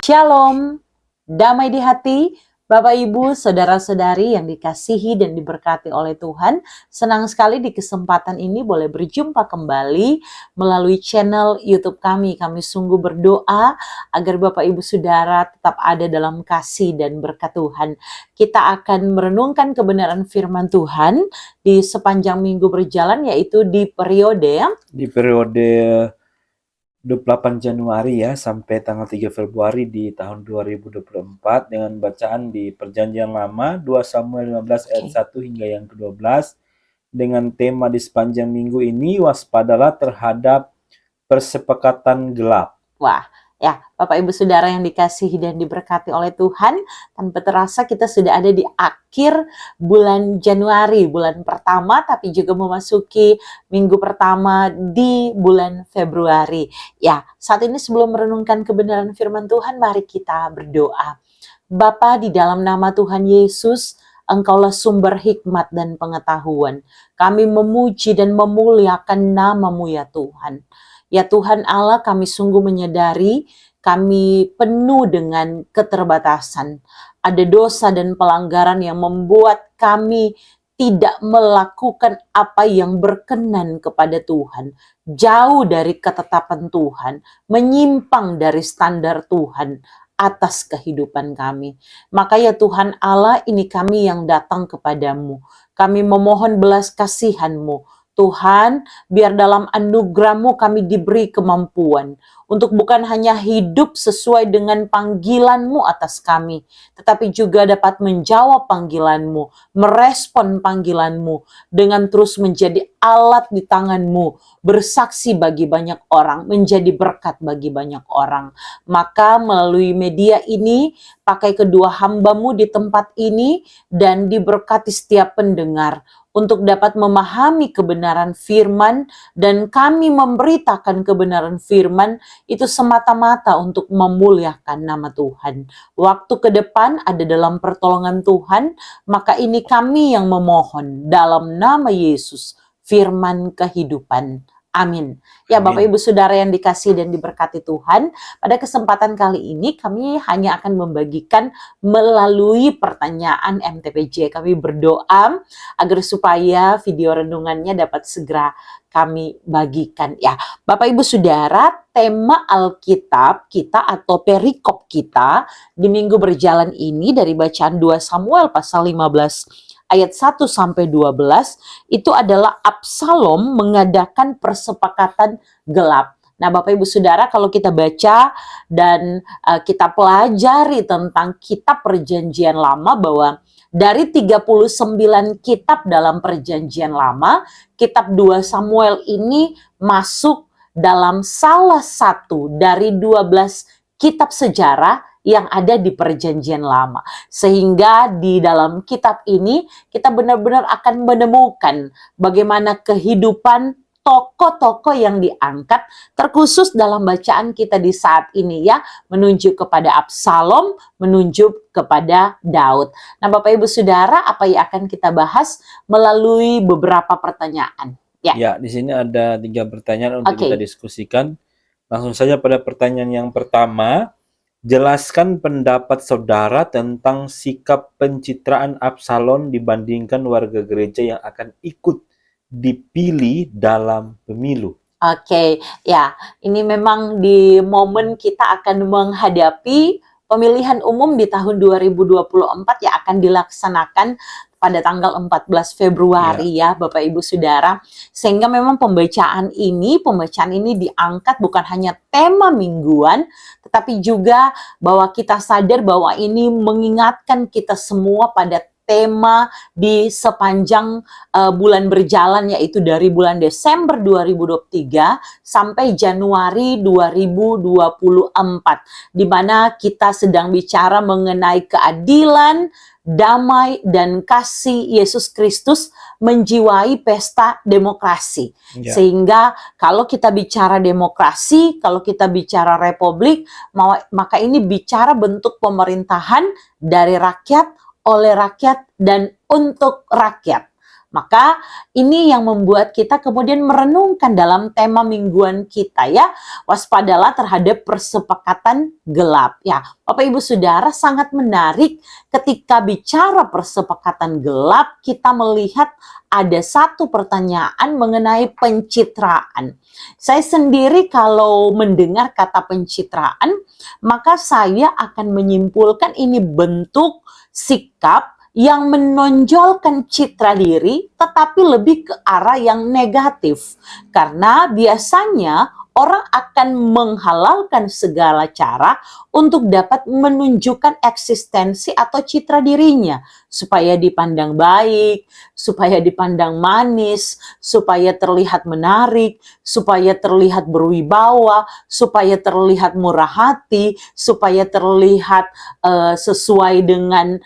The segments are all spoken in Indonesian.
Shalom, damai di hati, Bapak Ibu, Saudara-saudari yang dikasihi dan diberkati oleh Tuhan. Senang sekali di kesempatan ini boleh berjumpa kembali melalui channel YouTube kami. Kami sungguh berdoa agar Bapak Ibu Saudara tetap ada dalam kasih dan berkat Tuhan. Kita akan merenungkan kebenaran firman Tuhan di sepanjang minggu berjalan, yaitu di periode 28 Januari ya sampai tanggal 3 Februari di tahun 2024 dengan bacaan di Perjanjian Lama 2 Samuel 15 ayat 1 hingga yang ke-12 dengan tema di sepanjang minggu ini waspadalah terhadap persepakatan gelap. Wah, ya, Bapak Ibu Saudara yang dikasihi dan diberkati oleh Tuhan, tanpa terasa kita sudah ada di akhir bulan Januari, bulan pertama, tapi juga memasuki minggu pertama di bulan Februari. Ya, saat ini sebelum merenungkan kebenaran firman Tuhan, mari kita berdoa. Bapa, di dalam nama Tuhan Yesus, Engkaulah sumber hikmat dan pengetahuan. Kami memuji dan memuliakan nama-Mu ya Tuhan. Ya Tuhan Allah, kami sungguh menyadari kami penuh dengan keterbatasan. Ada dosa dan pelanggaran yang membuat kami tidak melakukan apa yang berkenan kepada Tuhan. Jauh dari ketetapan Tuhan, menyimpang dari standar Tuhan atas kehidupan kami. Maka ya Tuhan Allah, ini kami yang datang kepadamu. Kami memohon belas kasihan-Mu. Tuhan, biar dalam anugerah-Mu kami diberi kemampuan untuk bukan hanya hidup sesuai dengan panggilan-Mu atas kami, tetapi juga dapat menjawab panggilan-Mu, merespon panggilan-Mu dengan terus menjadi alat di tangan-Mu, bersaksi bagi banyak orang, menjadi berkat bagi banyak orang. Maka melalui media ini, pakai kedua hamba-Mu di tempat ini dan diberkati setiap pendengar untuk dapat memahami kebenaran firman, dan kami memberitakan kebenaran firman itu semata-mata untuk memuliakan nama Tuhan. Waktu ke depan ada dalam pertolongan Tuhan, maka ini kami yang memohon dalam nama Yesus, firman kehidupan. Amin. Ya Bapak Ibu Saudara yang dikasihi dan diberkati Tuhan, pada kesempatan kali ini kami hanya akan membagikan melalui pertanyaan MTPJ. Kami berdoa agar supaya video renungannya dapat segera kami bagikan. Ya, Bapak Ibu Saudara, tema Alkitab kita atau perikop kita di minggu berjalan ini dari bacaan 2 Samuel pasal 15 ayat 1 sampai 12 itu adalah Absalom mengadakan persepakatan gelap. Nah, Bapak Ibu Saudara, kalau kita baca dan kita pelajari tentang kitab Perjanjian Lama, bahwa dari 39 kitab dalam Perjanjian Lama, kitab 2 Samuel ini masuk dalam salah satu dari 12 kitab sejarah yang ada di Perjanjian Lama. Sehingga di dalam kitab ini kita benar-benar akan menemukan bagaimana kehidupan tokoh-tokoh yang diangkat, terkhusus dalam bacaan kita di saat ini ya, menunjuk kepada Absalom, menunjuk kepada Daud. Nah Bapak Ibu Saudara, apa yang akan kita bahas melalui beberapa pertanyaan? Ya, di sini ada 3 pertanyaan untuk kita diskusikan. Langsung saja pada pertanyaan yang pertama. Jelaskan pendapat saudara tentang sikap pencitraan Absalom dibandingkan warga gereja yang akan ikut dipilih dalam pemilu. Oke, ya, ini memang di momen kita akan menghadapi pemilihan umum di tahun 2024 yang akan dilaksanakan pada tanggal 14 Februari ya Bapak Ibu Saudara. Sehingga memang pembacaan ini diangkat bukan hanya tema mingguan, tetapi juga bahwa kita sadar bahwa ini mengingatkan kita semua pada tema di sepanjang bulan berjalan, yaitu dari bulan Desember 2023 sampai Januari 2024, di mana kita sedang bicara mengenai keadilan, damai, dan kasih Yesus Kristus menjiwai pesta demokrasi. Sehingga kalau kita bicara demokrasi, kalau kita bicara republik, maka ini bicara bentuk pemerintahan dari rakyat, oleh rakyat, dan untuk rakyat. Maka ini yang membuat kita kemudian merenungkan dalam tema mingguan kita ya, waspadalah terhadap persepakatan gelap. Ya, Bapak Ibu Saudara, sangat menarik ketika bicara persepakatan gelap, kita melihat ada satu pertanyaan mengenai pencitraan. Saya sendiri kalau mendengar kata pencitraan, maka saya akan menyimpulkan ini bentuk sikap yang menonjolkan citra diri, tetapi lebih ke arah yang negatif. Karena biasanya orang akan menghalalkan segala cara untuk dapat menunjukkan eksistensi atau citra dirinya, supaya dipandang baik, supaya dipandang manis, supaya terlihat menarik, supaya terlihat berwibawa, supaya terlihat murah hati, supaya terlihat sesuai dengan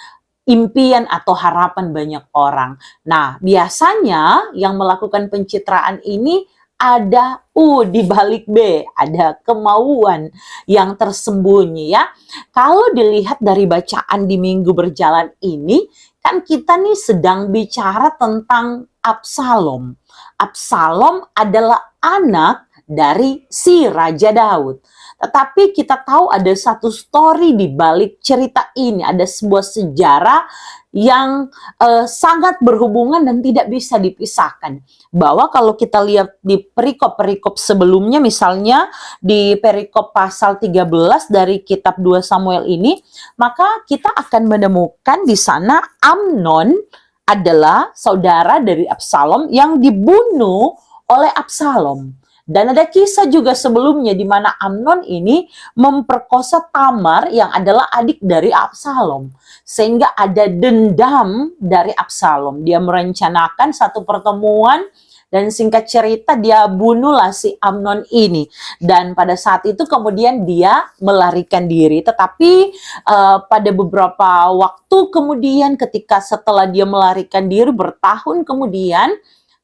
impian atau harapan banyak orang. Nah, biasanya yang melakukan pencitraan ini ada di balik B, ada kemauan yang tersembunyi ya. Kalau dilihat dari bacaan di minggu berjalan ini, kan kita nih sedang bicara tentang Absalom. Absalom adalah anak dari si Raja Daud. Tetapi kita tahu ada satu story di balik cerita ini, ada sebuah sejarah yang sangat berhubungan dan tidak bisa dipisahkan. Bahwa kalau kita lihat di perikop-perikop sebelumnya, misalnya di perikop pasal 13 dari kitab 2 Samuel ini, maka kita akan menemukan di sana Amnon adalah saudara dari Absalom yang dibunuh oleh Absalom. Dan ada kisah juga sebelumnya di mana Amnon ini memperkosa Tamar yang adalah adik dari Absalom. Sehingga ada dendam dari Absalom. Dia merencanakan satu pertemuan dan singkat cerita dia bunuhlah si Amnon ini. Dan pada saat itu kemudian dia melarikan diri. Tetapi pada beberapa waktu kemudian ketika setelah dia melarikan diri bertahun kemudian,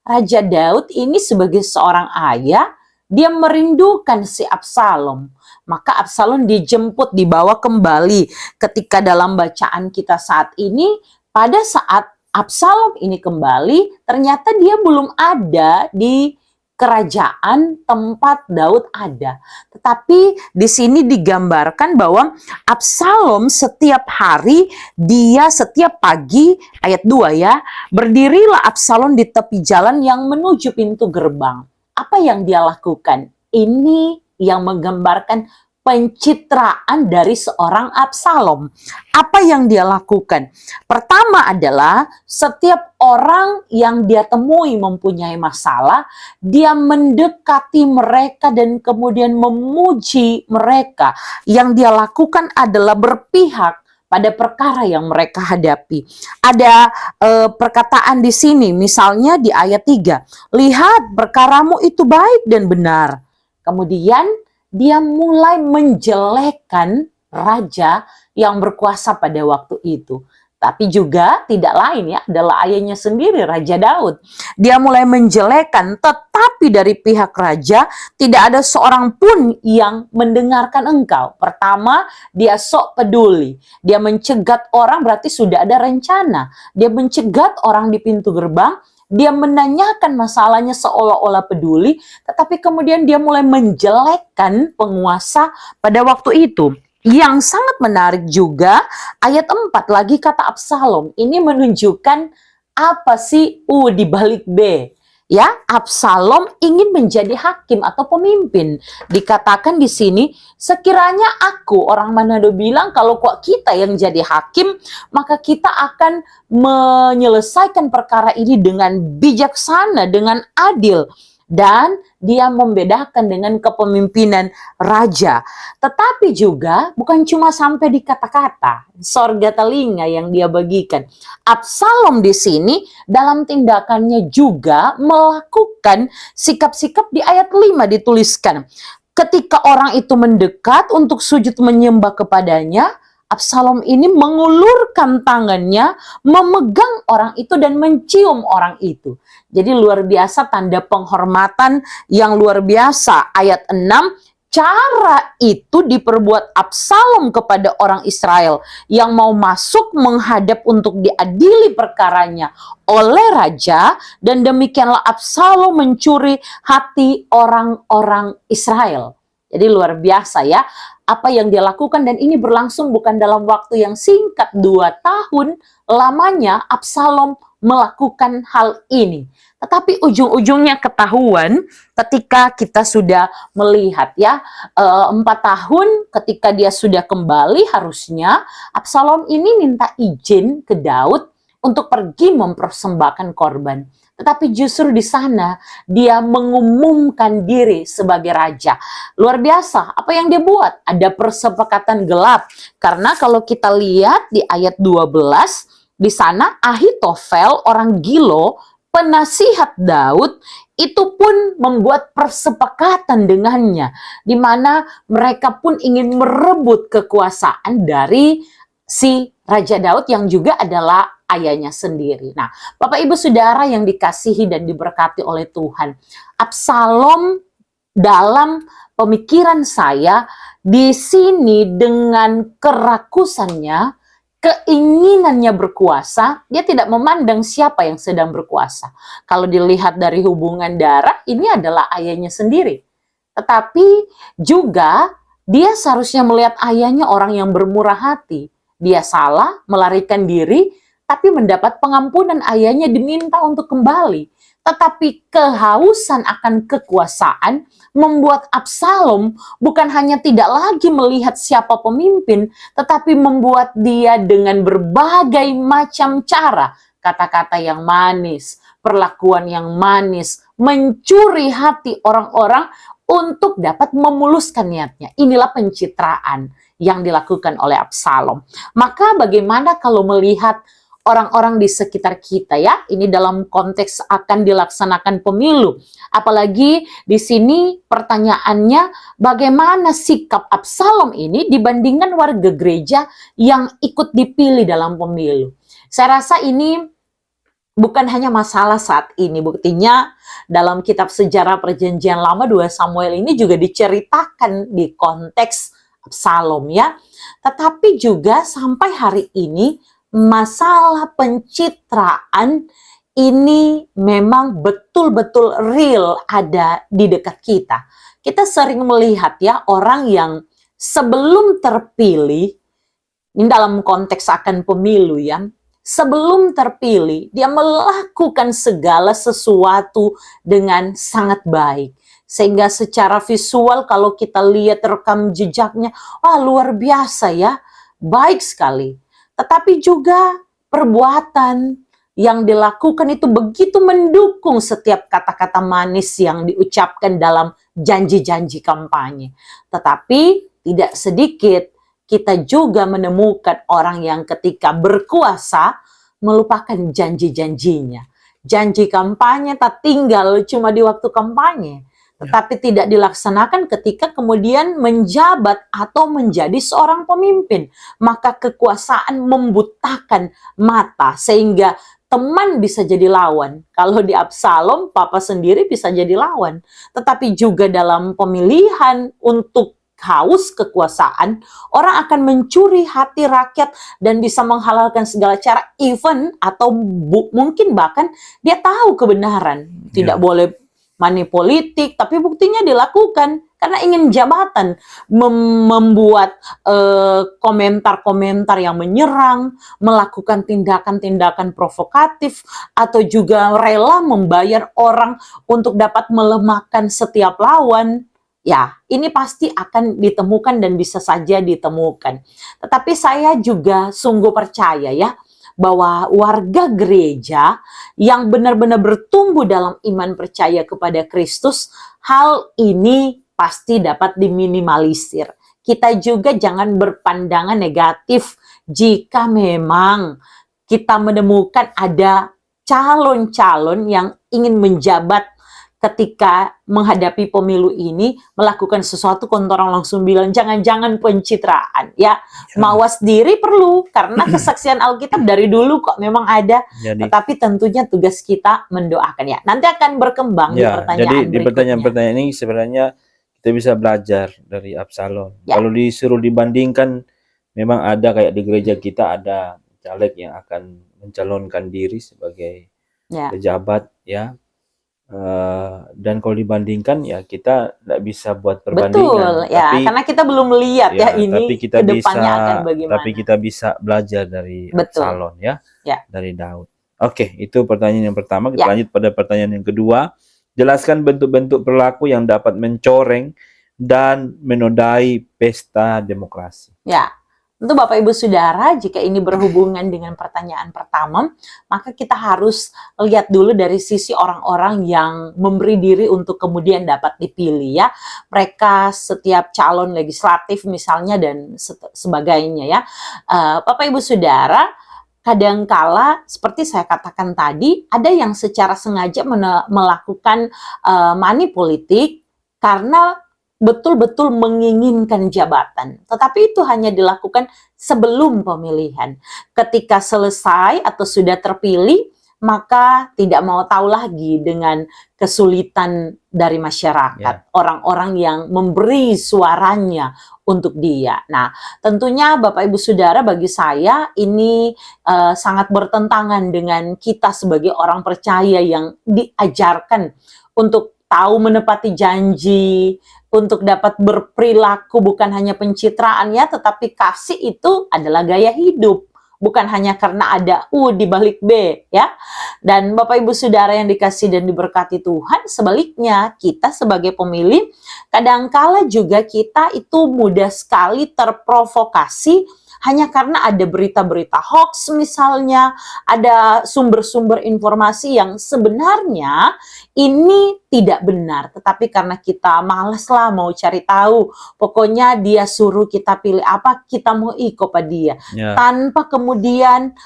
Raja Daud ini sebagai seorang ayah, dia merindukan si Absalom. Maka Absalom dijemput, dibawa kembali. Ketika dalam bacaan kita saat ini, pada saat Absalom ini kembali, ternyata dia belum ada di kerajaan tempat Daud ada. Tetapi di sini digambarkan bahwa Absalom setiap hari, dia setiap pagi, ayat 2 ya, berdirilah Absalom di tepi jalan yang menuju pintu gerbang. Apa yang dia lakukan? Ini yang menggambarkan pencitraan dari seorang Absalom. Apa yang dia lakukan? Pertama adalah setiap orang yang dia temui mempunyai masalah, dia mendekati mereka dan kemudian memuji mereka. Yang dia lakukan adalah berpihak pada perkara yang mereka hadapi. Ada perkataan di sini, misalnya di ayat 3, lihat perkaramu itu baik dan benar. Kemudian dia mulai menjelekkan raja yang berkuasa pada waktu itu. Tapi juga tidak lain ya, adalah ayahnya sendiri, Raja Daud. Dia mulai menjelekkan, tetapi dari pihak raja tidak ada seorang pun yang mendengarkan engkau. Pertama, dia sok peduli. Dia mencegat orang, berarti sudah ada rencana. Dia mencegat orang di pintu gerbang, dia menanyakan masalahnya seolah-olah peduli, tetapi kemudian dia mulai menjelekkan penguasa pada waktu itu. Yang sangat menarik juga, ayat 4 lagi kata Absalom. Ini menunjukkan apa sih di balik B. Ya, Absalom ingin menjadi hakim atau pemimpin. Dikatakan di sini, sekiranya aku, orang Manado bilang, kalau kok kita yang jadi hakim, maka kita akan menyelesaikan perkara ini dengan bijaksana, dengan adil. Dan dia membedakan dengan kepemimpinan raja. Tetapi juga bukan cuma sampai di kata-kata, sorga telinga yang dia bagikan. Absalom di sini dalam tindakannya juga melakukan sikap-sikap di ayat 5 dituliskan. Ketika orang itu mendekat untuk sujud menyembah kepadanya, Absalom ini mengulurkan tangannya, memegang orang itu dan mencium orang itu. Jadi luar biasa, tanda penghormatan yang luar biasa. Ayat 6, cara itu diperbuat Absalom kepada orang Israel yang mau masuk menghadap untuk diadili perkaranya oleh raja, dan demikianlah Absalom mencuri hati orang-orang Israel. Jadi luar biasa ya apa yang dia lakukan, dan ini berlangsung bukan dalam waktu yang singkat, 2 tahun lamanya Absalom melakukan hal ini. Tetapi ujung-ujungnya ketahuan ketika kita sudah melihat ya 4 tahun ketika dia sudah kembali, harusnya Absalom ini minta izin ke Daud untuk pergi mempersembahkan korban. Tetapi justru di sana dia mengumumkan diri sebagai raja. Luar biasa apa yang dia buat. Ada persepakatan gelap. Karena kalau kita lihat di ayat 12, di sana Ahitofel orang Gilo, penasihat Daud, itu pun membuat persepakatan dengannya, di mana mereka pun ingin merebut kekuasaan dari si Raja Daud yang juga adalah ayahnya sendiri. Nah, Bapak Ibu Saudara yang dikasihi dan diberkati oleh Tuhan, Absalom dalam pemikiran saya di sini dengan kerakusannya, keinginannya berkuasa, dia tidak memandang siapa yang sedang berkuasa. Kalau dilihat dari hubungan darah, ini adalah ayahnya sendiri. Tetapi juga dia seharusnya melihat ayahnya orang yang bermurah hati. Dia salah, melarikan diri, tapi mendapat pengampunan, ayahnya diminta untuk kembali. Tetapi kehausan akan kekuasaan membuat Absalom bukan hanya tidak lagi melihat siapa pemimpin, tetapi membuat dia dengan berbagai macam cara, kata-kata yang manis, perlakuan yang manis, mencuri hati orang-orang untuk dapat memuluskan niatnya. Inilah pencitraan yang dilakukan oleh Absalom. Maka bagaimana kalau melihat orang-orang di sekitar kita ya, ini dalam konteks akan dilaksanakan pemilu. Apalagi di sini pertanyaannya, bagaimana sikap Absalom ini dibandingkan warga gereja yang ikut dipilih dalam pemilu. Saya rasa ini bukan hanya masalah saat ini, buktinya dalam kitab sejarah perjanjian lama 2 Samuel ini juga diceritakan di konteks Absalom ya. Tetapi juga sampai hari ini masalah pencitraan ini memang betul-betul real ada di dekat kita. Kita sering melihat ya orang yang sebelum terpilih, ini dalam konteks akan pemilu ya, sebelum terpilih dia melakukan segala sesuatu dengan sangat baik. Sehingga secara visual kalau kita lihat rekam jejaknya, wah luar biasa ya, baik sekali. Tetapi juga perbuatan yang dilakukan itu begitu mendukung setiap kata-kata manis yang diucapkan dalam janji-janji kampanye. Tetapi tidak sedikit kita juga menemukan orang yang ketika berkuasa melupakan janji-janjinya. Janji kampanye tak tinggal cuma di waktu kampanye, tetapi tidak dilaksanakan ketika kemudian menjabat atau menjadi seorang pemimpin. Maka kekuasaan membutakan mata sehingga teman bisa jadi lawan. Kalau di Absalom, papa sendiri bisa jadi lawan. Tetapi juga dalam pemilihan untuk haus kekuasaan, orang akan mencuri hati rakyat dan bisa menghalalkan segala cara, even atau mungkin bahkan dia tahu kebenaran. Tidak boleh money politik, tapi buktinya dilakukan karena ingin jabatan, membuat komentar-komentar yang menyerang, melakukan tindakan-tindakan provokatif, atau juga rela membayar orang untuk dapat melemahkan setiap lawan. Ya, ini pasti akan ditemukan dan bisa saja ditemukan. Tetapi saya juga sungguh percaya ya, bahwa warga gereja yang benar-benar bertumbuh dalam iman percaya kepada Kristus, hal ini pasti dapat diminimalisir. Kita juga jangan berpandangan negatif jika memang kita menemukan ada calon-calon yang ingin menjabat ketika menghadapi pemilu ini melakukan sesuatu, orang langsung bilang jangan-jangan pencitraan ya. Mawas diri perlu karena kesaksian Alkitab dari dulu kok memang ada. Tetapi tentunya tugas kita mendoakan ya. Nanti akan berkembang di pertanyaan jadi berikutnya. Di pertanyaan-pertanyaan ini sebenarnya kita bisa belajar dari Absalom. Ya. Kalau disuruh dibandingkan, memang ada kayak di gereja kita ada caleg yang akan mencalonkan diri sebagai pejabat, ya. Dan kalau dibandingkan ya kita tidak bisa buat perbandingan. Betul, ya, karena kita belum lihat ya tapi ini kita kedepannya bisa, akan bagaimana. tapi kita bisa belajar dari Betul. Absalom, ya, dari Daud. Oke, itu pertanyaan yang pertama. Kita lanjut pada pertanyaan yang kedua. Jelaskan bentuk-bentuk perilaku yang dapat mencoreng dan menodai pesta demokrasi. Ya, tentu Bapak Ibu Saudara, jika ini berhubungan dengan pertanyaan pertama, maka kita harus lihat dulu dari sisi orang-orang yang memberi diri untuk kemudian dapat dipilih, ya. Mereka setiap calon legislatif misalnya dan sebagainya, ya. Bapak Ibu Saudara, kadangkala seperti saya katakan tadi, ada yang secara sengaja melakukan money politik karena betul-betul menginginkan jabatan. Tetapi itu hanya dilakukan sebelum pemilihan. Ketika selesai atau sudah terpilih, maka tidak mau tahu lagi dengan kesulitan dari masyarakat, orang-orang yang memberi suaranya untuk dia. Nah, tentunya Bapak Ibu Saudara, bagi saya ini sangat bertentangan dengan kita sebagai orang percaya yang diajarkan untuk tahu menepati janji, untuk dapat berperilaku bukan hanya pencitraan, ya, tetapi kasih itu adalah gaya hidup. Bukan hanya karena ada U di balik B, ya. Dan Bapak Ibu Saudara yang dikasih dan diberkati Tuhan, sebaliknya kita sebagai pemilih, kadangkala juga kita itu mudah sekali terprovokasi hanya karena ada berita-berita hoax misalnya, ada sumber-sumber informasi yang sebenarnya ini tidak benar, tetapi karena kita malas lah mau cari tahu, pokoknya dia suruh kita pilih apa, kita mau ikut pada dia, tanpa kemudian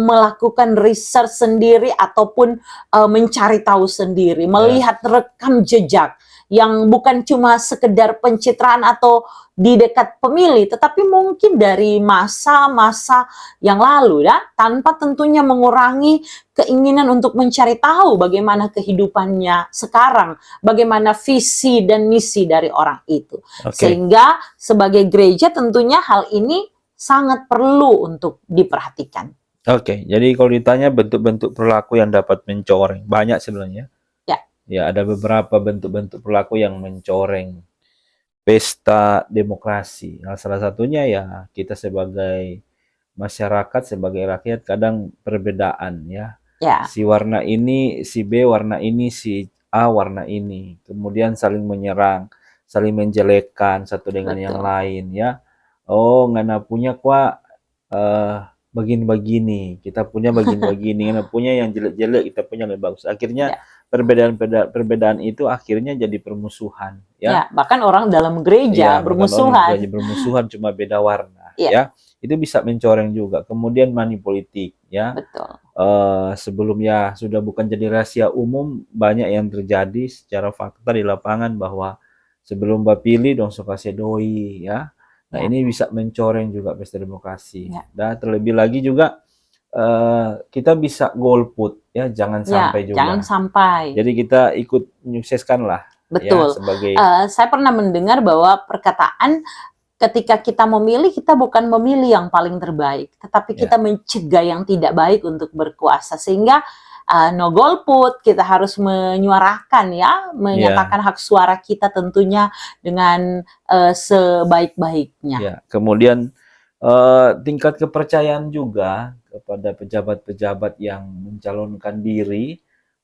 melakukan riset sendiri ataupun mencari tahu sendiri, melihat rekam jejak yang bukan cuma sekedar pencitraan atau di dekat pemilih, tetapi mungkin dari masa-masa yang lalu, ya, tanpa tentunya mengurangi keinginan untuk mencari tahu bagaimana kehidupannya sekarang, bagaimana visi dan misi dari orang itu. Sehingga sebagai gereja tentunya hal ini sangat perlu untuk diperhatikan. Jadi kalau ditanya bentuk-bentuk perilaku yang dapat mencoreng, banyak sebenarnya. Ya, ada beberapa bentuk-bentuk perilaku yang mencoreng pesta demokrasi. Nah, salah satunya ya kita sebagai masyarakat, sebagai rakyat kadang perbedaan, ya. Si warna ini, si B warna ini, si A warna ini. Kemudian saling menyerang, saling menjelekkan satu dengan yang lain, ya. Oh, ngana punya kuah begini-begini, kita punya begini-begini, ngana punya yang jelek-jelek, kita punya yang bagus. Akhirnya perbedaan itu akhirnya jadi permusuhan, ya. Bahkan orang dalam gereja bermusuhan. Bermusuhan cuma beda warna, ya. Itu bisa mencoreng juga. Kemudian money politik, ya. Sebelumnya sudah bukan jadi rahasia umum, banyak yang terjadi secara fakta di lapangan bahwa sebelum bapilih dong suka sedoi, ya. Nah, ini bisa mencoreng juga pesta demokrasi. Dan terlebih lagi juga kita bisa golput, ya, jangan sampai juga. Jangan sampai. Jadi kita ikut menyukseskan lah. Betul. Ya, sebagai saya pernah mendengar bahwa perkataan ketika kita memilih, kita bukan memilih yang paling terbaik, tetapi kita mencegah yang tidak baik untuk berkuasa. Sehingga no golput, kita harus menyuarakan, ya, menyatakan hak suara kita tentunya dengan sebaik-baiknya. Kemudian tingkat kepercayaan juga kepada pejabat-pejabat yang mencalonkan diri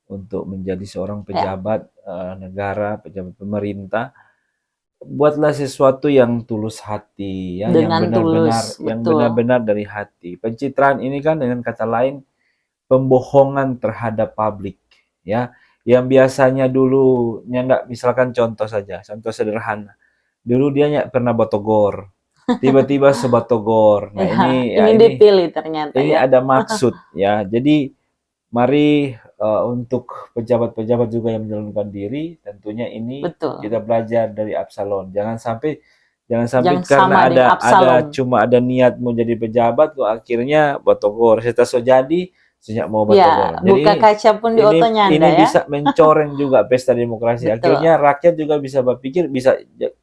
untuk menjadi seorang pejabat negara, pejabat pemerintah. Buatlah sesuatu yang tulus hati, ya, yang benar-benar dari hati. Pencitraan ini kan dengan kata lain pembohongan terhadap publik, ya, yang biasanya dulu nyandak, misalkan contoh sederhana, dulu dia pernah batogor, tiba-tiba sebatogor. Nah, ini dipilih ternyata. Ini ada maksud, ya. Jadi mari untuk pejabat-pejabat juga yang mencalonkan diri, tentunya ini kita belajar dari Absalom. Jangan sampai karena cuma ada niat mau jadi pejabat kok akhirnya batogor. Setelah jadi sejak mau Ya, batagor. Jadi buka kaca pun di otonya ini Anda ya. bisa mencoreng juga pesta demokrasi. Betul. Akhirnya rakyat juga bisa berpikir,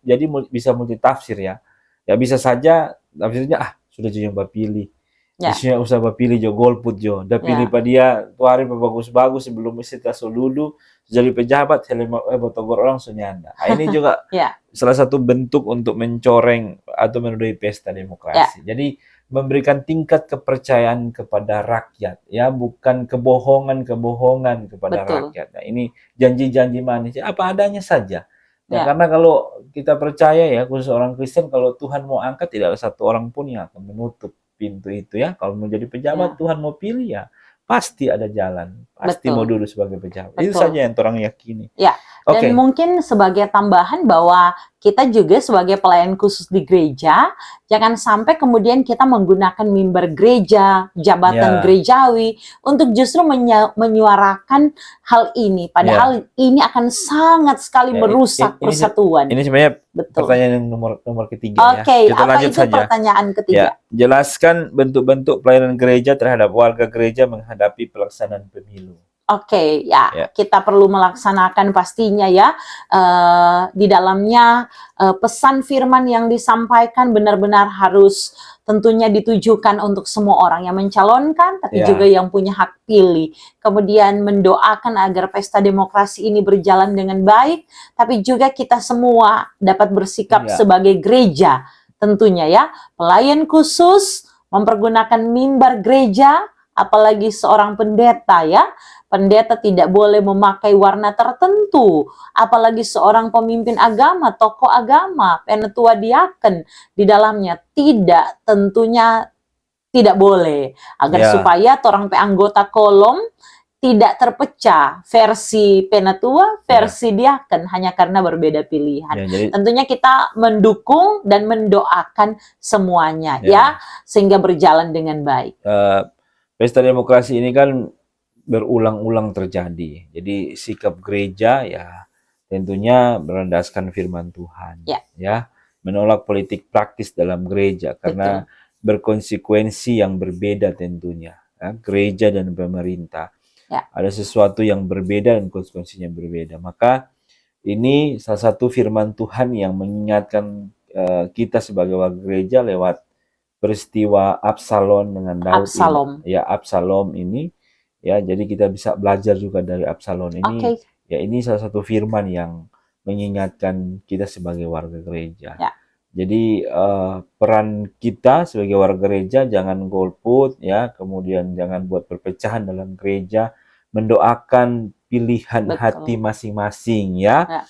jadi bisa multitafsir ya. Ya bisa saja tafsirnya sudah jadi yang pilih. Ya, Isunya usah pilih jo golput jo. Dah pilih ya, pa dia tuari bagus-bagus sebelum isi dulu jadi pejabat batagor orang sunyanda. Ini juga ya, salah satu bentuk untuk mencoreng atau menodai pesta ya, demokrasi. Jadi memberikan tingkat kepercayaan kepada rakyat, ya, bukan kebohongan-kebohongan kepada betul. rakyat. Nah, ini janji-janji manis, ya, apa adanya saja. Ya, Ya, karena kalau kita percaya ya, khusus orang Kristen, kalau Tuhan mau angkat, tidak ada satu orang pun yang akan menutup pintu itu ya. Kalau mau jadi pejabat, ya, Tuhan mau pilih ya, pasti ada jalan, pasti mau betul, duduk sebagai pejabat. Itu betul. saja yang orang yakini. Ya, dan Oke. mungkin sebagai tambahan bahwa kita juga sebagai pelayan khusus di gereja, jangan sampai kemudian kita menggunakan mimbar gereja, jabatan Ya. gerejawi untuk justru menyuarakan hal ini. Padahal ini akan sangat sekali Ya, merusak persatuan. Ini sebenarnya Betul. pertanyaan yang nomor ketiga ya. Oke, Kita apa lanjut itu saja. pertanyaan ketiga? Ya, jelaskan bentuk-bentuk pelayanan gereja terhadap warga gereja menghadapi pelaksanaan pemilu. Oke, ya, Ya. kita perlu melaksanakan pastinya ya, di dalamnya pesan firman yang disampaikan benar-benar harus tentunya ditujukan untuk semua orang yang mencalonkan, tapi Ya. juga yang punya hak pilih. Kemudian mendoakan agar pesta demokrasi ini berjalan dengan baik, tapi juga kita semua dapat bersikap Ya. sebagai gereja tentunya ya, pelayan khusus mempergunakan mimbar gereja, apalagi seorang pendeta ya. Pendeta tidak boleh memakai warna tertentu, apalagi seorang pemimpin agama, tokoh agama, penatua diaken di dalamnya tentunya tidak boleh, agar Ya. supaya orang anggota kolom tidak terpecah versi penatua, versi diaken hanya karena berbeda pilihan. Ya, jadi Tentunya kita mendukung dan mendoakan semuanya ya, sehingga berjalan dengan baik. Pesta demokrasi ini kan berulang-ulang terjadi. Jadi sikap gereja ya tentunya berlandaskan firman Tuhan. Ya, menolak politik praktis dalam gereja karena berkonsekuensi yang berbeda tentunya. Ya, gereja dan pemerintah. Ya. Ada sesuatu yang berbeda dan konsekuensinya berbeda. Maka ini salah satu firman Tuhan yang mengingatkan kita sebagai warga gereja lewat peristiwa Absalom dengan Daud. Absalom ini. Ya, jadi kita bisa belajar juga dari Absalom ini. Ya, ini salah satu firman yang mengingatkan kita sebagai warga gereja. Ya. Jadi peran kita sebagai warga gereja jangan golput ya, kemudian jangan buat perpecahan dalam gereja, mendoakan pilihan hati masing-masing ya.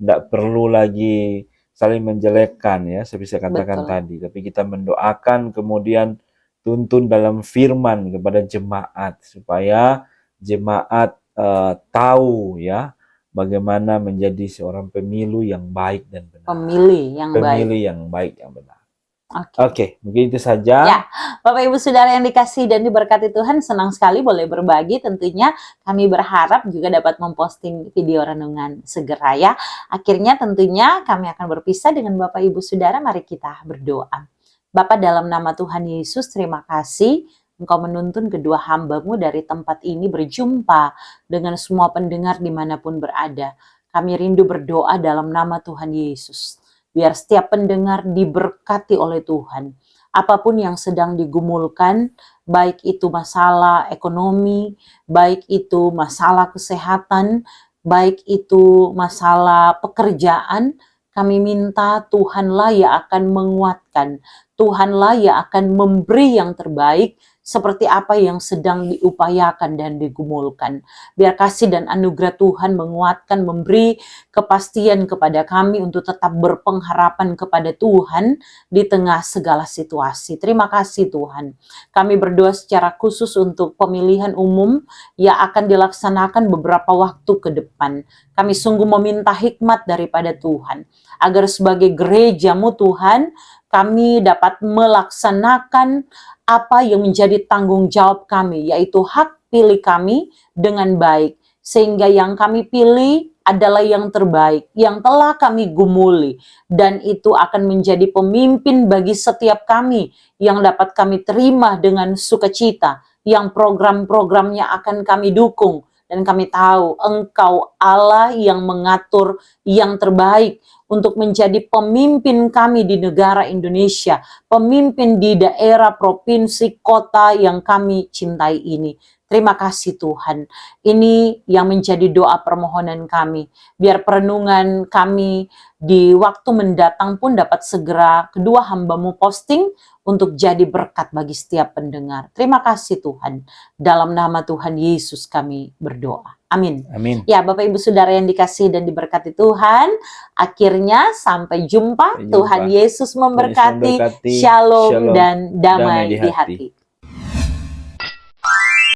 Tidak perlu lagi saling menjelekkan ya, seperti saya katakan tadi, tapi kita mendoakan kemudian tuntun dalam firman kepada jemaat supaya jemaat tahu ya bagaimana menjadi seorang pemilu yang baik dan benar. Pemilih yang baik yang benar. Oke, mungkin itu saja. Ya, Bapak Ibu Saudara yang dikasihi dan diberkati Tuhan, senang sekali boleh berbagi. Tentunya kami berharap juga dapat memposting video renungan segera ya. Akhirnya tentunya kami akan berpisah dengan Bapak Ibu Saudara. Mari kita berdoa. Bapak, dalam nama Tuhan Yesus, terima kasih Engkau menuntun kedua hamba-Mu dari tempat ini berjumpa dengan semua pendengar dimanapun berada. Kami rindu berdoa dalam nama Tuhan Yesus. Biar setiap pendengar diberkati oleh Tuhan. Apapun yang sedang digumulkan, baik itu masalah ekonomi, baik itu masalah kesehatan, baik itu masalah pekerjaan, kami minta Tuhanlah yang akan menguatkan, Tuhanlah yang akan memberi yang terbaik seperti apa yang sedang diupayakan dan digumulkan. Biar kasih dan anugerah Tuhan menguatkan, memberi kepastian kepada kami untuk tetap berpengharapan kepada Tuhan di tengah segala situasi. Terima kasih Tuhan. Kami berdoa secara khusus untuk pemilihan umum yang akan dilaksanakan beberapa waktu ke depan. Kami sungguh meminta hikmat daripada Tuhan, agar sebagai gereja-Mu Tuhan, kami dapat melaksanakan apa yang menjadi tanggung jawab kami, yaitu hak pilih kami dengan baik. Sehingga yang kami pilih adalah yang terbaik, yang telah kami gumuli. Dan itu akan menjadi pemimpin bagi setiap kami, yang dapat kami terima dengan sukacita, yang program-programnya akan kami dukung. Dan kami tahu Engkau Allah yang mengatur yang terbaik untuk menjadi pemimpin kami di negara Indonesia, pemimpin di daerah, provinsi, kota yang kami cintai ini. Terima kasih Tuhan. Ini yang menjadi doa permohonan kami. Biar perenungan kami di waktu mendatang pun dapat segera kedua hamba-Mu posting untuk jadi berkat bagi setiap pendengar. Terima kasih Tuhan. Dalam nama Tuhan Yesus kami berdoa. Amin. Amin. Ya, Bapak Ibu Saudara yang dikasihi dan diberkati Tuhan, akhirnya sampai jumpa. Sampai jumpa. Tuhan Yesus memberkati. Yesus memberkati. Shalom Shalom dan damai di hati.